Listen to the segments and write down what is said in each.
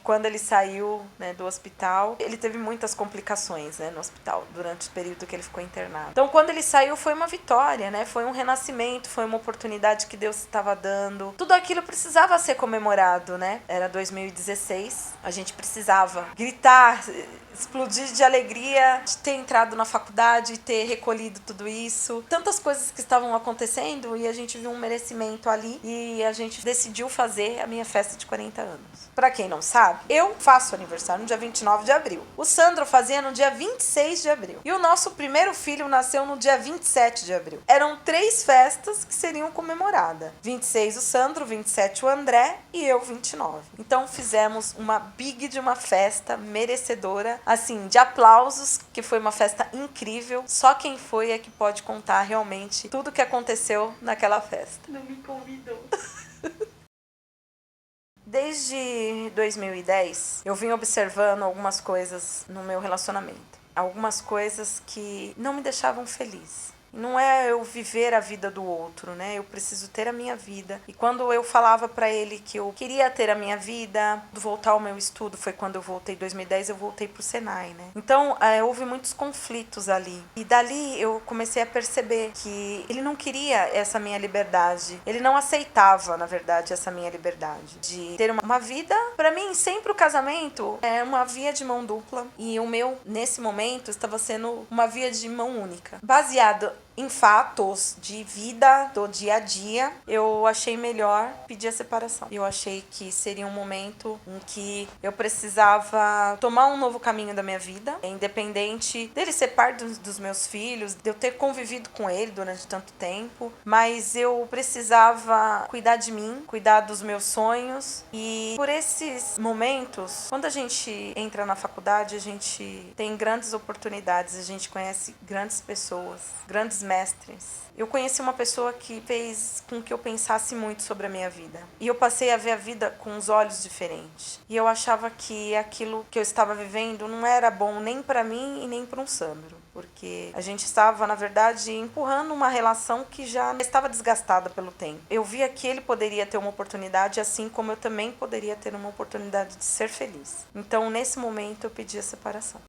quando ele saiu, né, do hospital, ele teve muitas complicações, né, no hospital, durante o período que ele ficou internado. Então, quando ele saiu, foi uma vitória, né? Foi um renascimento, foi uma oportunidade que Deus estava dando. Tudo aquilo precisava ser comemorado, né? Era 2016, a gente precisava gritar, explodir de alegria de ter entrado na faculdade, ter recolhido tudo isso. Tantas coisas que estavam acontecendo e a gente viu um merecimento ali e a gente decidiu fazer a minha festa de 40 anos. Pra quem não sabe, eu faço aniversário no dia 29 de abril. O Sandro fazia no dia 26 de abril. E o nosso primeiro filho nasceu no dia 27 de abril. Eram 3 festas que seriam comemoradas. 26 o Sandro, 27 o André e eu 29. Então fizemos uma big de uma festa merecedora, assim, de aplausos, que foi uma festa incrível. Só quem foi é que pode contar realmente tudo que aconteceu naquela festa. Não me convidou. Desde 2010, eu vim observando algumas coisas no meu relacionamento. Algumas coisas que não me deixavam feliz. Não é eu viver a vida do outro, né? Eu preciso ter a minha vida. E quando eu falava pra ele que eu queria ter a minha vida, voltar ao meu estudo, foi quando eu voltei em 2010, eu voltei pro Senai, né? Então, houve muitos conflitos ali. E dali eu comecei a perceber que ele não queria essa minha liberdade. Ele não aceitava, na verdade, essa minha liberdade de ter uma vida. Pra mim, sempre o casamento é uma via de mão dupla. E o meu, nesse momento, estava sendo uma via de mão única. Baseado em fatos de vida do dia a dia, eu achei melhor pedir a separação. Eu achei que seria um momento em que eu precisava tomar um novo caminho da minha vida, independente dele ser pai dos meus filhos, de eu ter convivido com ele durante tanto tempo, mas eu precisava cuidar de mim, cuidar dos meus sonhos. E por esses momentos, quando a gente entra na faculdade, a gente tem grandes oportunidades, a gente conhece grandes pessoas, grandes mestres. Eu conheci uma pessoa que fez com que eu pensasse muito sobre a minha vida. E eu passei a ver a vida com os olhos diferentes. E eu achava que aquilo que eu estava vivendo não era bom nem para mim e nem para um Sandro. Porque a gente estava, na verdade, empurrando uma relação que já estava desgastada pelo tempo. Eu via que ele poderia ter uma oportunidade, assim como eu também poderia ter uma oportunidade de ser feliz. Então, nesse momento, eu pedi a separação.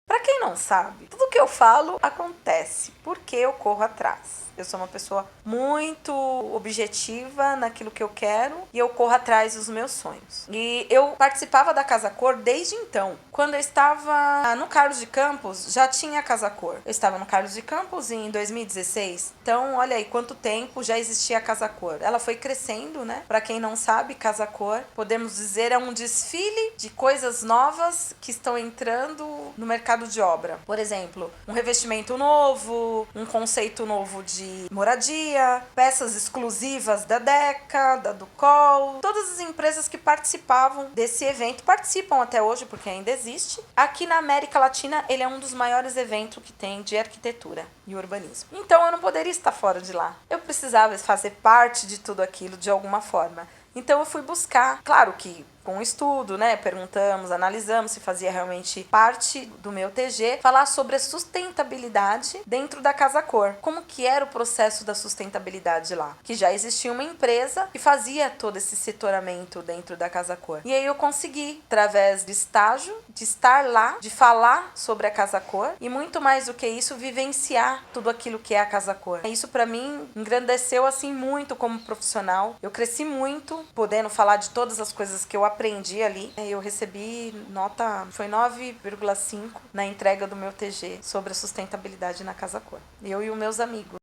Pra quem não sabe, tudo que eu falo acontece porque eu corro atrás. Eu sou uma pessoa muito objetiva naquilo que eu quero e eu corro atrás dos meus sonhos. E eu participava da Casa Cor desde então. Quando eu estava no Carlos de Campos, já tinha a Casa Cor. Eu estava no Carlos de Campos em 2016. Então, olha aí quanto tempo já existia a Casa Cor. Ela foi crescendo, né? Pra quem não sabe, Casa Cor, podemos dizer, é um desfile de coisas novas que estão entrando no mercado de obra. Por exemplo, um revestimento novo, um conceito novo de moradia, peças exclusivas da Deca, da Ducol. Todas as empresas que participavam desse evento participam até hoje, porque ainda existe. Aqui na América Latina, ele é um dos maiores eventos que tem de arquitetura e urbanismo. Então eu não poderia estar fora de lá. Eu precisava fazer parte de tudo aquilo de alguma forma. Então eu fui buscar, claro que com estudo, né? Perguntamos, analisamos se fazia realmente parte do meu TG, falar sobre a sustentabilidade dentro da Casa Cor. Como que era o processo da sustentabilidade lá? Que já existia uma empresa que fazia todo esse setoramento dentro da Casa Cor. E aí eu consegui, através de estágio, de estar lá, de falar sobre a Casa Cor e muito mais do que isso, vivenciar tudo aquilo que é a Casa Cor. Isso para mim engrandeceu assim muito como profissional. Eu cresci muito, podendo falar de todas as coisas que eu aprendi ali. Eu recebi nota, foi 9,5 na entrega do meu TG sobre a sustentabilidade na Casa Cor. Eu e os meus amigos.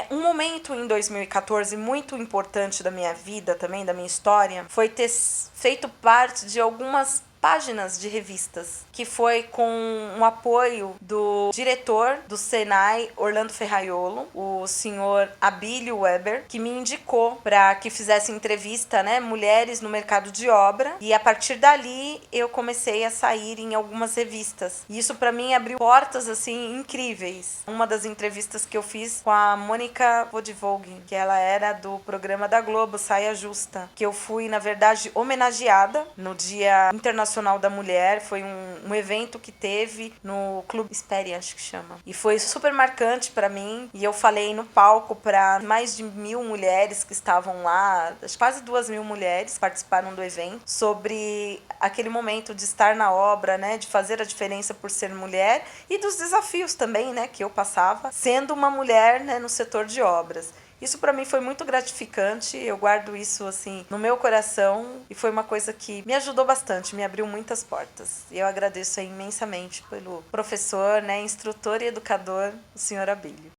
Um momento em 2014 muito importante da minha vida também, da minha história, foi ter feito parte de algumas páginas de revistas, que foi com o apoio do diretor do Senai, Orlando Ferraiolo, o senhor Abílio Weber, que me indicou para que fizesse entrevista, né, mulheres no mercado de obra, e a partir dali eu comecei a sair em algumas revistas. E isso para mim abriu portas assim incríveis. Uma das entrevistas que eu fiz com a Mônica Vodevogue, que ela era do programa da Globo, Saia Justa, que eu fui, na verdade, homenageada no Dia Internacional Nacional da Mulher, foi um evento que teve no Clube Espere, acho que chama. E foi super marcante para mim, e eu falei no palco para mais de 1.000 mulheres que estavam lá, quase 2.000 mulheres participaram do evento, sobre aquele momento de estar na obra, né, de fazer a diferença por ser mulher e dos desafios também, né, que eu passava sendo uma mulher, né, no setor de obras. Isso para mim foi muito gratificante, eu guardo isso assim no meu coração e foi uma coisa que me ajudou bastante, me abriu muitas portas. E eu agradeço imensamente pelo professor, né, instrutor e educador, o senhor Abílio.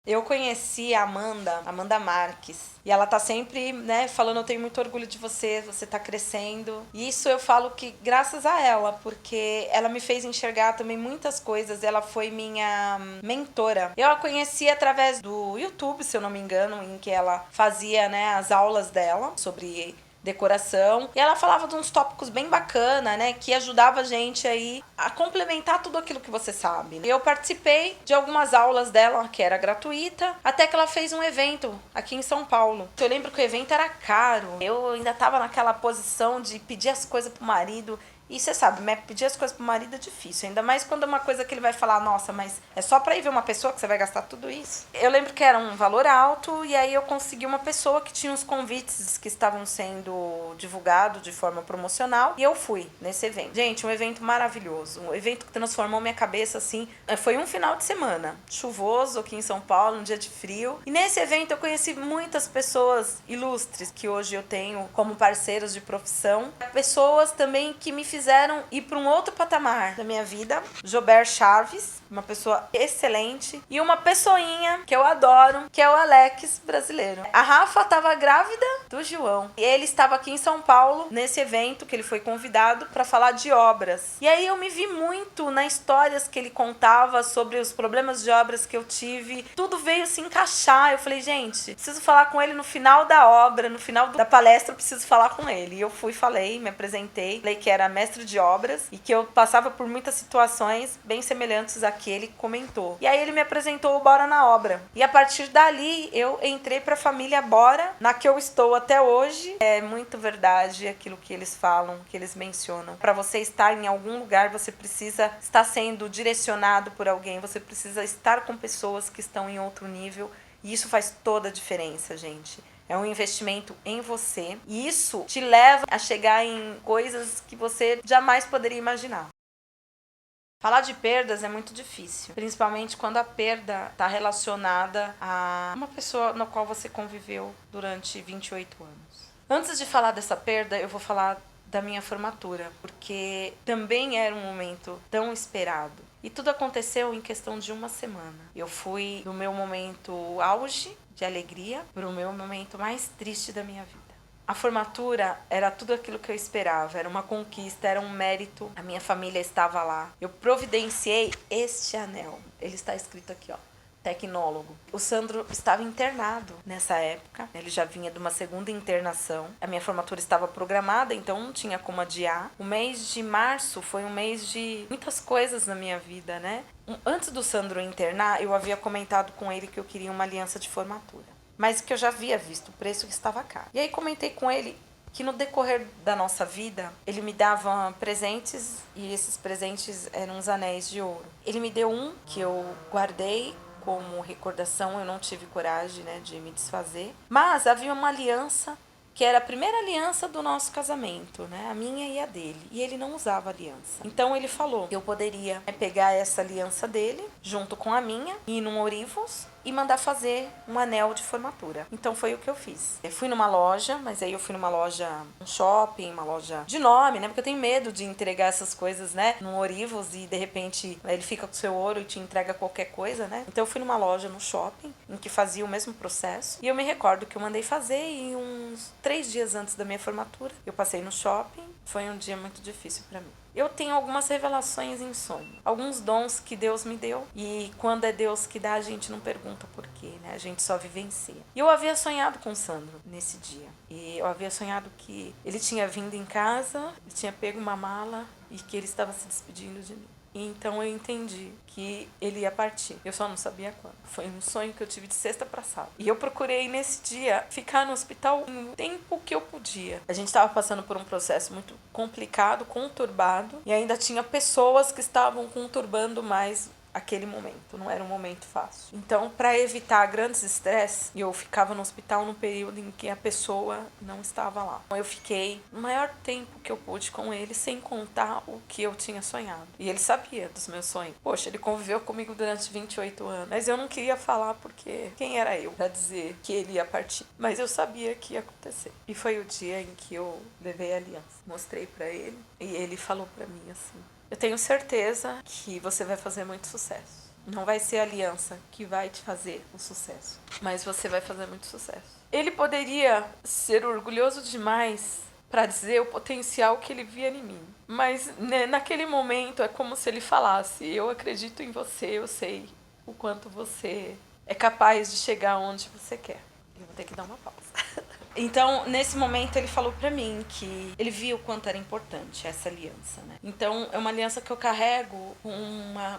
Eu conheci a Amanda Marques, e ela tá sempre, né, falando, eu tenho muito orgulho de você, você tá crescendo. E isso eu falo que graças a ela, porque ela me fez enxergar também muitas coisas, ela foi minha mentora. Eu a conheci através do YouTube, se eu não me engano, em que ela fazia, né, as aulas dela sobre decoração, e ela falava de uns tópicos bem bacana, né, que ajudava a gente aí a complementar tudo aquilo que você sabe. Eu participei de algumas aulas dela, que era gratuita, até que ela fez um evento aqui em São Paulo. Eu lembro que o evento era caro, eu ainda tava naquela posição de pedir as coisas pro marido. E você sabe, né? Pedir as coisas pro marido é difícil. Ainda mais quando é uma coisa que ele vai falar, nossa, mas é só pra ir ver uma pessoa que você vai gastar tudo isso. Eu lembro que era um valor alto e aí eu consegui uma pessoa que tinha os convites que estavam sendo divulgados de forma promocional e eu fui nesse evento. Gente, um evento maravilhoso. Um evento que transformou minha cabeça, assim. Foi um final de semana, chuvoso aqui em São Paulo, um dia de frio. E nesse evento eu conheci muitas pessoas ilustres que hoje eu tenho como parceiros de profissão. Pessoas também que me fizeram ir para um outro patamar da minha vida. Jober Chaves, uma pessoa excelente, e uma pessoinha que eu adoro, que é o Alex brasileiro. A Rafa estava grávida do João e ele estava aqui em São Paulo nesse evento que ele foi convidado para falar de obras. E aí eu me vi muito nas histórias que ele contava sobre os problemas de obras que eu tive. Tudo veio se encaixar. Eu falei, gente, preciso falar com ele no final da obra, no final da palestra, eu preciso falar com ele. E eu fui, falei, me apresentei, falei que era mestre de obras e que eu passava por muitas situações bem semelhantes a que ele comentou. E aí ele me apresentou o Bora na Obra. E a partir dali eu entrei para a família Bora, na que eu estou até hoje. É muito verdade aquilo que eles falam, que eles mencionam. Para você estar em algum lugar, você precisa estar sendo direcionado por alguém, você precisa estar com pessoas que estão em outro nível. E isso faz toda a diferença, gente. É um investimento em você e isso te leva a chegar em coisas que você jamais poderia imaginar. Falar de perdas é muito difícil, principalmente quando a perda está relacionada a uma pessoa na qual você conviveu durante 28 anos. Antes de falar dessa perda, eu vou falar da minha formatura, porque também era um momento tão esperado. E tudo aconteceu em questão de uma semana. Eu fui do meu momento auge de alegria para o meu momento mais triste da minha vida. A formatura era tudo aquilo que eu esperava, era uma conquista, era um mérito. A minha família estava lá. Eu providenciei este anel. Ele está escrito aqui, ó. Tecnólogo. O Sandro estava internado nessa época, ele já vinha de uma segunda internação. A minha formatura estava programada, então não tinha como adiar. O mês de março foi um mês de muitas coisas na minha vida, né? Antes do Sandro internar, eu havia comentado com ele que eu queria uma aliança de formatura, mas que eu já havia visto o preço que estava caro. E aí comentei com ele que no decorrer da nossa vida, ele me dava presentes e esses presentes eram uns anéis de ouro. Ele me deu um que eu guardei como recordação, eu não tive coragem, né, de me desfazer. Mas havia uma aliança que era a primeira aliança do nosso casamento, né, a minha e a dele. E ele não usava aliança. Então ele falou que eu poderia pegar essa aliança dele, junto com a minha, ir num Orivos e mandar fazer um anel de formatura. Então foi o que eu fiz. Eu fui numa loja, mas aí eu fui numa loja, um shopping, uma loja de nome, né? Porque eu tenho medo de entregar essas coisas, né? Num Orivos e de repente ele fica com o seu ouro e te entrega qualquer coisa, né? Então eu fui numa loja no shopping, em que fazia o mesmo processo. E eu me recordo que eu mandei fazer e uns 3 dias antes da minha formatura, eu passei no shopping. Foi um dia muito difícil para mim. Eu tenho algumas revelações em sonho, alguns dons que Deus me deu, e quando é Deus que dá, a gente não pergunta por quê, né? A gente só vivencia. E eu havia sonhado com o Sandro nesse dia, e eu havia sonhado que ele tinha vindo em casa, ele tinha pego uma mala e que ele estava se despedindo de mim. Então eu entendi que ele ia partir. Eu só não sabia quando. Foi um sonho que eu tive de sexta pra sábado. E eu procurei nesse dia ficar no hospital o tempo que eu podia. A gente estava passando por um processo muito complicado, conturbado, e ainda tinha pessoas que estavam conturbando mais aquele momento, não era um momento fácil. Então, para evitar grandes estresses, eu ficava no hospital no período em que a pessoa não estava lá. Eu fiquei o maior tempo que eu pude com ele, sem contar o que eu tinha sonhado. E ele sabia dos meus sonhos. Poxa, ele conviveu comigo durante 28 anos, mas eu não queria falar porque quem era eu para dizer que ele ia partir? Mas eu sabia que ia acontecer. E foi o dia em que eu levei a aliança. Mostrei para ele e ele falou para mim assim: eu tenho certeza que você vai fazer muito sucesso. Não vai ser a aliança que vai te fazer o sucesso, mas você vai fazer muito sucesso. Ele poderia ser orgulhoso demais para dizer o potencial que ele via em mim. Mas né, naquele momento é como se ele falasse: eu acredito em você, eu sei o quanto você é capaz de chegar onde você quer. Eu vou ter que dar uma pausa. Então, nesse momento, ele falou pra mim que ele viu o quanto era importante essa aliança, né? Então, é uma aliança que eu carrego com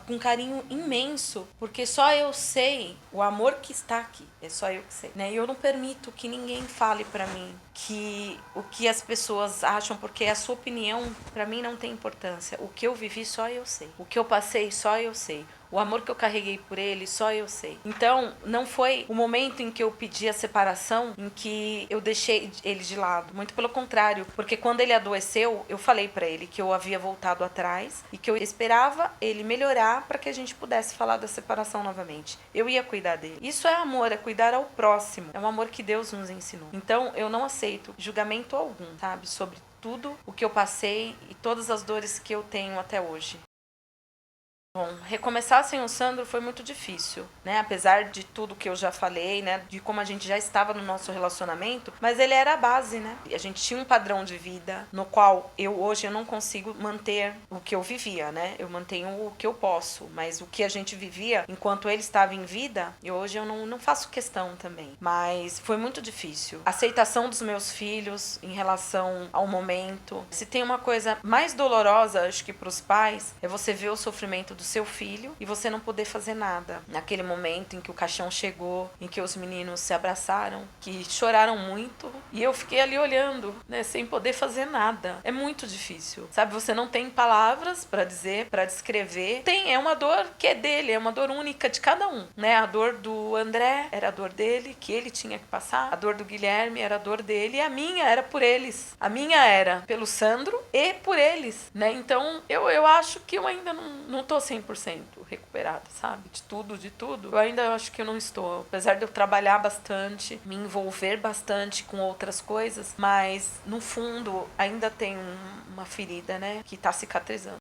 um carinho imenso, porque só eu sei o amor que está aqui. É só eu que sei, né? E eu não permito que ninguém fale pra mim que o que as pessoas acham, porque a sua opinião, pra mim, não tem importância. O que eu vivi, só eu sei. O que eu passei, só eu sei. O amor que eu carreguei por ele, só eu sei. Então, não foi o momento em que eu pedi a separação, em que eu deixei ele de lado. Muito pelo contrário, porque quando ele adoeceu, eu falei pra ele que eu havia voltado atrás e que eu esperava ele melhorar para que a gente pudesse falar da separação novamente. Eu ia cuidar dele. Isso é amor, é cuidar ao próximo. É um amor que Deus nos ensinou. Então, eu não aceito julgamento algum, sabe? Sobre tudo o que eu passei e todas as dores que eu tenho até hoje. Bom, recomeçar sem o Sandro foi muito difícil, né? Apesar de tudo que eu já falei, né? De como a gente já estava no nosso relacionamento, mas ele era a base, né? E a gente tinha um padrão de vida no qual hoje eu não consigo manter o que eu vivia, né? Eu mantenho o que eu posso, mas o que a gente vivia enquanto ele estava em vida, e hoje eu não faço questão também. Mas foi muito difícil. A aceitação dos meus filhos em relação ao momento. Se tem uma coisa mais dolorosa, acho que para os pais, é você ver o sofrimento do seu filho e você não poder fazer nada. Naquele momento em que o caixão chegou, em que os meninos se abraçaram, que choraram muito, e eu fiquei ali olhando, né, sem poder fazer nada. É muito difícil, sabe? Você não tem palavras para dizer, para descrever. É uma dor que é dele, é uma dor única de cada um, né? A dor do André era a dor dele, que ele tinha que passar. A dor do Guilherme era a dor dele, e a minha era por eles. A minha era pelo Sandro e por eles, né? Então, eu acho que eu ainda não tô 100% recuperada, sabe? De tudo. Eu ainda acho que eu não estou. Apesar de eu trabalhar bastante, me envolver bastante com outras coisas, mas no fundo ainda tem uma ferida, né? Que tá cicatrizando.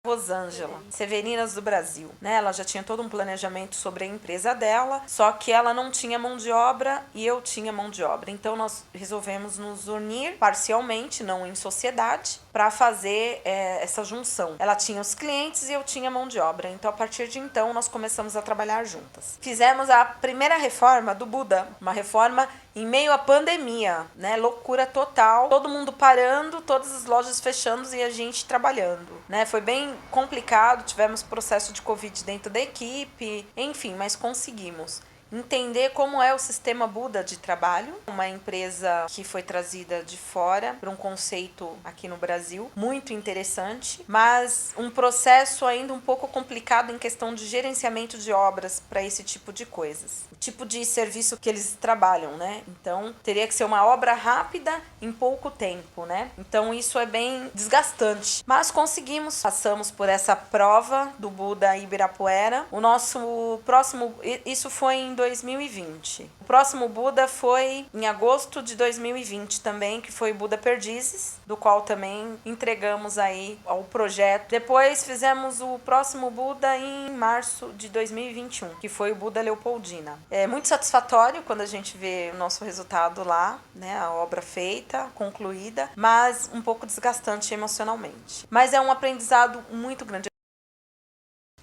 Rosângela, Severinas do Brasil, né? Ela já tinha todo um planejamento sobre a empresa dela, só que ela não tinha mão de obra e eu tinha mão de obra. Então nós resolvemos nos unir parcialmente, não em sociedade, para fazer essa junção. Ela tinha os clientes e eu tinha mão de obra. Então a partir de então nós começamos a trabalhar juntas. Fizemos a primeira reforma do Buda, uma reforma em meio à pandemia, né? Loucura total, todo mundo parando, todas as lojas fechando e a gente trabalhando, né? Foi bem complicado, tivemos processo de Covid dentro da equipe, enfim, mas conseguimos entender como é o sistema Buda de trabalho, uma empresa que foi trazida de fora para um conceito aqui no Brasil, muito interessante, mas um processo ainda um pouco complicado em questão de gerenciamento de obras para esse tipo de coisas. O tipo de serviço que eles trabalham, né? Então, teria que ser uma obra rápida em pouco tempo, né? Então, isso é bem desgastante. Mas conseguimos, passamos por essa prova do Buda Ibirapuera. O nosso próximo, isso foi em 2020. O próximo Buda foi em agosto de 2020 também, que foi Buda Perdizes, do qual também entregamos aí ao projeto. Depois fizemos o próximo Buda em março de 2021, que foi o Buda Leopoldina. É muito satisfatório quando a gente vê o nosso resultado lá, né, a obra feita, concluída, mas um pouco desgastante emocionalmente. Mas é um aprendizado muito grande.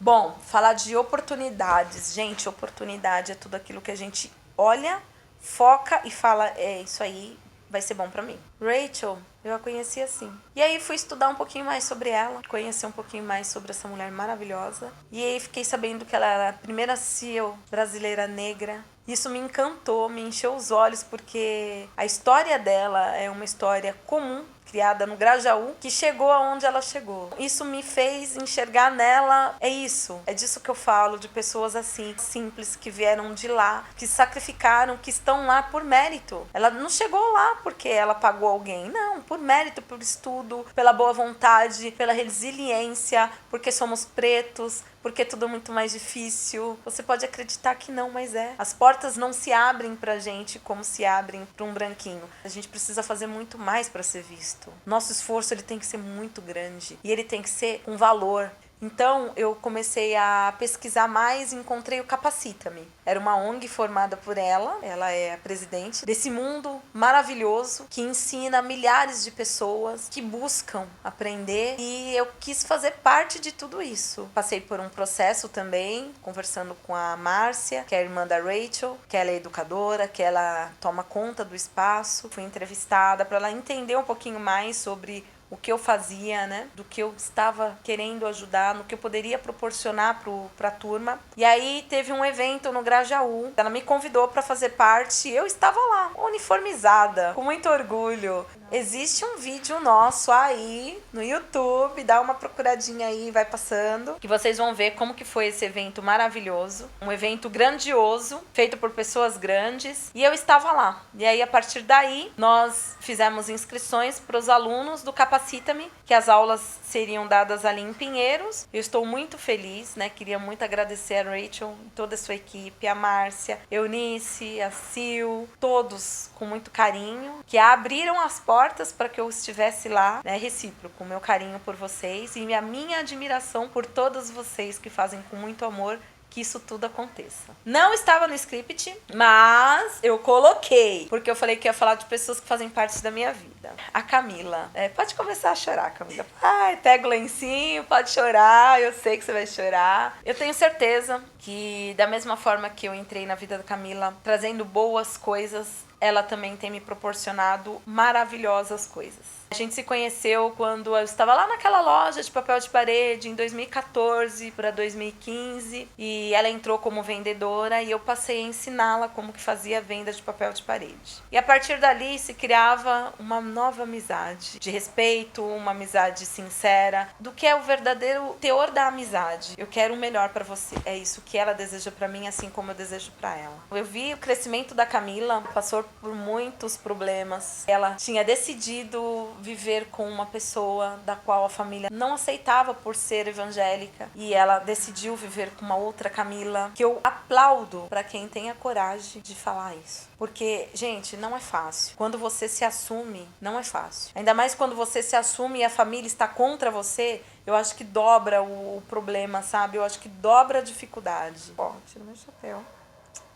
Bom, falar de oportunidades. Gente, oportunidade é tudo aquilo que a gente olha, foca e fala, é isso aí, vai ser bom pra mim. Rachel, eu a conheci assim. E aí fui estudar um pouquinho mais sobre ela, conhecer um pouquinho mais sobre essa mulher maravilhosa. E aí fiquei sabendo que ela era a primeira CEO brasileira negra. Isso me encantou, me encheu os olhos, porque a história dela é uma história comum, criada no Grajaú, que chegou aonde ela chegou. Isso me fez enxergar nela, é isso, é disso que eu falo, de pessoas assim, simples, que vieram de lá, que sacrificaram, que estão lá por mérito. Ela não chegou lá porque ela pagou alguém, não, por mérito, por estudo, pela boa vontade, pela resiliência, porque somos pretos, porque tudo é muito mais difícil. Você pode acreditar que não, mas é. As portas não se abrem pra gente como se abrem pra um branquinho. A gente precisa fazer muito mais pra ser visto. Nosso esforço ele tem que ser muito grande e ele tem que ser com valor. Então, eu comecei a pesquisar mais e encontrei o Capacita-me. Era uma ONG formada por ela é a presidente desse mundo maravilhoso que ensina milhares de pessoas que buscam aprender, e eu quis fazer parte de tudo isso. Passei por um processo também, conversando com a Márcia, que é a irmã da Rachel, que ela é educadora, que ela toma conta do espaço. Fui entrevistada para ela entender um pouquinho mais sobre o que eu fazia, né? Do que eu estava querendo ajudar, no que eu poderia proporcionar para a turma. E aí teve um evento no Grajaú. Ela me convidou para fazer parte. Eu estava lá, uniformizada, com muito orgulho. Existe um vídeo nosso aí no YouTube, dá uma procuradinha aí, vai passando, que vocês vão ver como que foi esse evento maravilhoso. Um evento grandioso, feito por pessoas grandes, e eu estava lá. E aí, a partir daí, nós fizemos inscrições para os alunos do Capacita-me, que as aulas seriam dadas ali em Pinheiros. Eu estou muito feliz, né? Queria muito agradecer a Rachel e toda a sua equipe, a Márcia, Eunice, a Sil, todos com muito carinho, que abriram as portas para que eu estivesse lá, né? Recíproco, o meu carinho por vocês e a minha admiração por todos vocês que fazem com muito amor que isso tudo aconteça. Não estava no script, mas eu coloquei, porque eu falei que ia falar de pessoas que fazem parte da minha vida. A Camila. Pode começar a chorar, Camila. Ai, pega o lencinho, pode chorar, eu sei que você vai chorar. Eu tenho certeza que, da mesma forma que eu entrei na vida da Camila, trazendo boas coisas, ela também tem me proporcionado maravilhosas coisas. A gente se conheceu quando eu estava lá naquela loja de papel de parede, em 2014 para 2015, e ela entrou como vendedora e eu passei a ensiná-la como que fazia a venda de papel de parede. E a partir dali se criava uma nova amizade, de respeito, uma amizade sincera, do que é o verdadeiro teor da amizade. Eu quero o melhor para você. É isso que ela deseja para mim, assim como eu desejo para ela. Eu vi o crescimento da Camila, passou por muitos problemas. Ela tinha decidido viver com uma pessoa da qual a família não aceitava por ser evangélica, e ela decidiu viver com uma outra Camila, que eu aplaudo para quem tem a coragem de falar isso. Porque, gente, não é fácil. Quando você se assume, não é fácil. Ainda mais quando você se assume e a família está contra você, eu acho que dobra o problema, sabe? Eu acho que dobra a dificuldade. Ó, tiro meu chapéu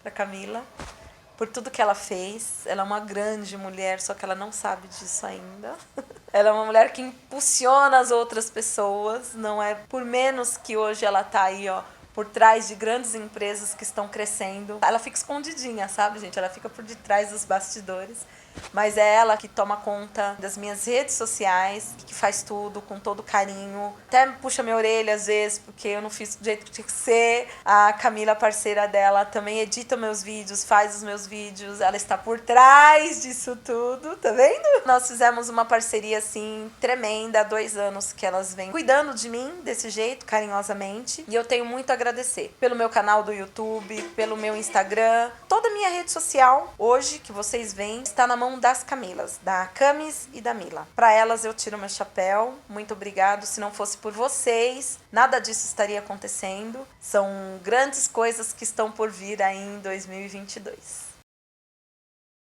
pra Camila por tudo que ela fez. Ela é uma grande mulher, só que ela não sabe disso ainda. Ela é uma mulher que impulsiona as outras pessoas, não é por menos que hoje ela tá aí, ó, por trás de grandes empresas que estão crescendo. Ela fica escondidinha, sabe, gente? Ela fica por detrás dos bastidores. Mas é ela que toma conta das minhas redes sociais, que faz tudo com todo carinho. Até puxa minha orelha às vezes, porque eu não fiz do jeito que tinha que ser. A Camila, parceira dela, também edita meus vídeos, faz os meus vídeos. Ela está por trás disso tudo, tá vendo? Nós fizemos uma parceria, assim, tremenda. Há 2 anos que elas vêm cuidando de mim desse jeito, carinhosamente. E eu tenho muito a agradecer pelo meu canal do YouTube, pelo meu Instagram. Toda a minha rede social, hoje, que vocês veem, está na mão das Camilas, da Camis e da Mila. Para elas eu tiro meu chapéu, muito obrigado. Se não fosse por vocês, nada disso estaria acontecendo. São grandes coisas que estão por vir aí em 2022.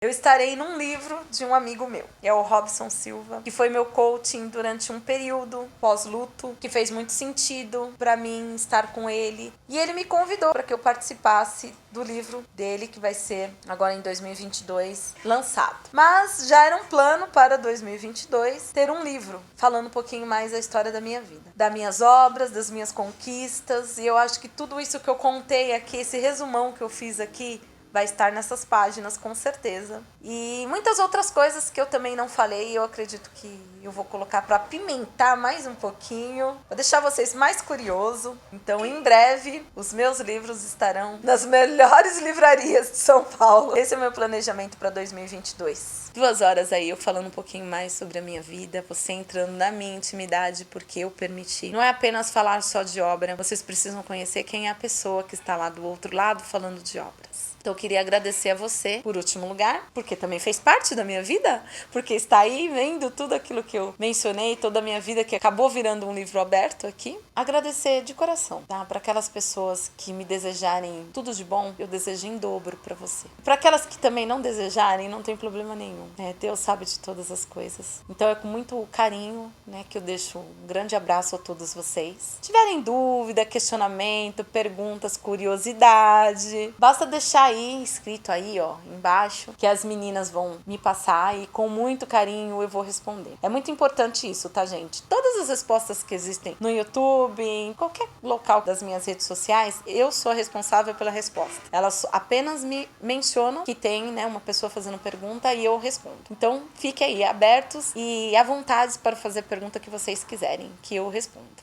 Eu estarei num livro de um amigo meu, é o Robson Silva, que foi meu coaching durante um período pós-luto, que fez muito sentido para mim estar com ele. E ele me convidou para que eu participasse do livro dele, que vai ser agora em 2022 lançado. Mas já era um plano para 2022 ter um livro falando um pouquinho mais da história da minha vida, das minhas obras, das minhas conquistas. E eu acho que tudo isso que eu contei aqui, esse resumão que eu fiz aqui, vai estar nessas páginas, com certeza. E muitas outras coisas que eu também não falei, eu acredito que eu vou colocar para apimentar mais um pouquinho, vou deixar vocês mais curiosos. Então, em breve, os meus livros estarão nas melhores livrarias de São Paulo. Esse é o meu planejamento para 2022. 2 horas aí eu falando um pouquinho mais sobre a minha vida, você entrando na minha intimidade, porque eu permiti. Não é apenas falar só de obra, vocês precisam conhecer quem é a pessoa que está lá do outro lado falando de obras. Então eu queria agradecer a você, por último lugar, porque também fez parte da minha vida, porque está aí vendo tudo aquilo que eu mencionei, toda a minha vida que acabou virando um livro aberto aqui. Agradecer de coração, tá? Para aquelas pessoas que me desejarem tudo de bom, eu desejo em dobro para você. Para aquelas que também não desejarem, não tem problema nenhum, né? Deus sabe de todas as coisas. Então é com muito carinho, né, que eu deixo um grande abraço a todos vocês. Se tiverem dúvida, questionamento, perguntas, curiosidade, basta deixar aí, escrito aí, ó, embaixo, que as meninas vão me passar e com muito carinho eu vou responder. É muito importante isso, tá, gente? Todas as respostas que existem no YouTube, em qualquer local das minhas redes sociais, eu sou a responsável pela resposta. Elas apenas me mencionam que tem, né, uma pessoa fazendo pergunta e eu respondo. Então, fiquem aí abertos e à vontade para fazer a pergunta que vocês quiserem, que eu respondo.